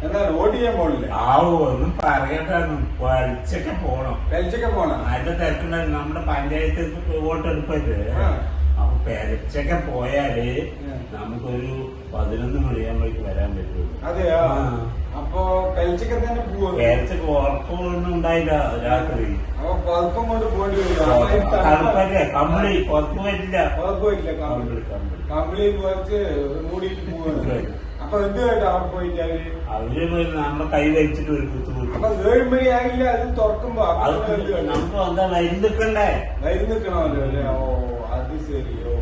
ഒന്നും പറയട്ടാണ് വലിച്ചൊക്കെ പോണം. അതിന്റെ തിരക്കുണ്ടായിരുന്നു നമ്മുടെ പഞ്ചായത്ത് വോട്ടെടുപ്പല്ലേ. അപ്പൊ പെരച്ചൊക്കെ പോയാല് നമുക്കൊരു 11 മണിയാകുമ്പോഴേക്ക് വരാൻ പറ്റുള്ളൂ. അതെയോ? അപ്പൊ പെൽച്ചക്ക് തന്നെ പോവാ? പെരച്ചക്ക് ഉറപ്പൊന്നും ഉണ്ടായില്ല രാത്രി. അപ്പൊ പുറപ്പം കൊണ്ട് പോകേണ്ടി വരും. തണുപ്പല്ലേ, കമ്പിളി പുറത്ത് പറ്റില്ല. കമ്പിളി പോയിട്ട് മൂടിയിട്ട് പോവാ. അപ്പൊ എന്ത് കേട്ടോ അവിടെ പോയിട്ട് അവര് നമ്മുടെ കൈ വലിച്ചിട്ട് ഒരു കുത്തുകുത്തി. അപ്പൊ 7 മണി ആയില്ല അത് തുറക്കുമ്പോ നമുക്ക് എന്താ വരും നിക്കണ്ടേ? വരും നിക്കണമല്ലോ അല്ലേ? ഓ അത് ശരി. ഓ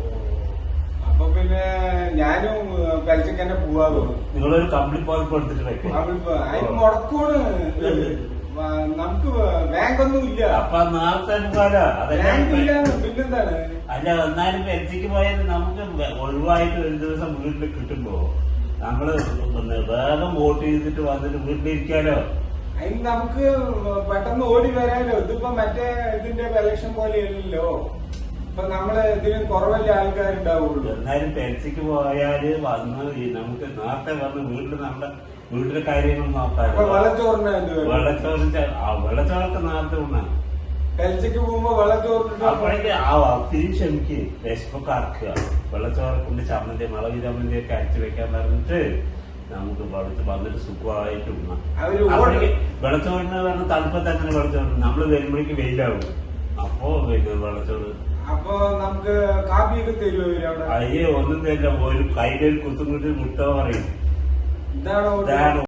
അപ്പൊ പിന്നെ ഞാനും പെൽച്ചക്ക് തന്നെ പോവാ തോന്നുന്നു. നിങ്ങളൊരു കമ്പിളി പുറപ്പ് എടുത്തിട്ട് വെക്കും. അതിന് മുടക്കോണ് നമുക്ക് ബാങ്കൊന്നും ഇല്ല. അപ്പൊ നേരത്തെ പോകാലോ. പിന്നെന്താണ്? അല്ല എന്നാലും പെൽച്ചക്ക് പോയാൽ നമുക്ക് ഒഴിവായിട്ട് ഒരു ദിവസം വീട്ടിൽ കിട്ടുമ്പോ നമ്മള് വേഗം വോട്ട് ചെയ്തിട്ട് വന്നിട്ട് വീട്ടിലിരിക്കാലോ. അതിന് നമുക്ക് പെട്ടെന്ന് ഓടി വരാലോ. ഇതിപ്പോ മറ്റേ ഇതിന്റെ ഇലക്ഷൻ പോലെയല്ലല്ലോ. ഇപ്പൊ നമ്മള് ഇതിന് കുറവല്ലേ ആൾക്കാരുണ്ടാവുള്ളൂ. എന്നാലും പെൽച്ചക്ക് പോയാല് വന്ന് നമുക്ക് നേരത്തെ വന്ന് നമ്മുടെ വീട്ടിലെ കാര്യങ്ങൾ നോക്കാം. വെള്ളച്ചോറൊക്കെ നേരത്തെ ഉണ്ണാം. പെൽച്ചക്ക് പോകുമ്പോ വെള്ളച്ചോറിട്ട് അപ്പോഴേക്ക് തിരിച്ചെനിക്ക് വിശപ്പൊക്കെ അറക്കുക. വെള്ളച്ചോറെ കൊണ്ട് ചമ്മന്തി മുളക് ചമ്മന്തി ഒക്കെ അരച്ചു വെക്കാൻ പറഞ്ഞിട്ട് നമുക്ക് വന്നിട്ട് സുഖമായിട്ട് ഉണ്ണാം. വെള്ളച്ചോറിന് പറഞ്ഞ തണുപ്പത്ത് അങ്ങനെ വെള്ളച്ചോറ് നമ്മള് വരുമ്പോഴേക്ക് വെയിലാവും. അപ്പോ വെള്ളച്ചോറ് അപ്പൊ നമുക്ക് കാപ്പിയൊക്കെ തരുമോ? അയ്യേ ഒന്നും തരില്ല. ഒരു കയ്യിലൊരു കുത്തും കുത്തി മുട്ട പറയും. ഇതാണോ